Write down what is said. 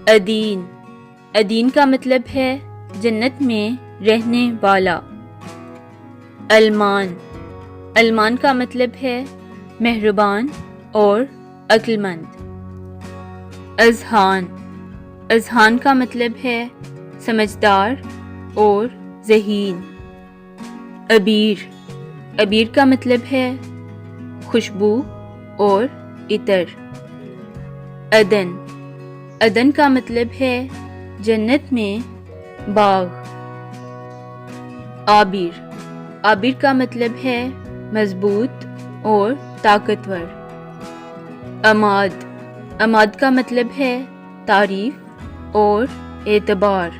ادین، ادین کا مطلب ہے جنت میں رہنے والا۔ المان، المان کا مطلب ہے مہربان اور عقل مند۔ اذہان، اذہان کا مطلب ہے سمجھدار اور ذہین۔ عبیر، عبیر کا مطلب ہے خوشبو اور عطر۔ عدن، عدن کا مطلب ہے جنت میں باغ۔ عابر، عابر کا مطلب ہے مضبوط اور طاقتور۔ عماد، عماد کا مطلب ہے تعریف اور اعتبار۔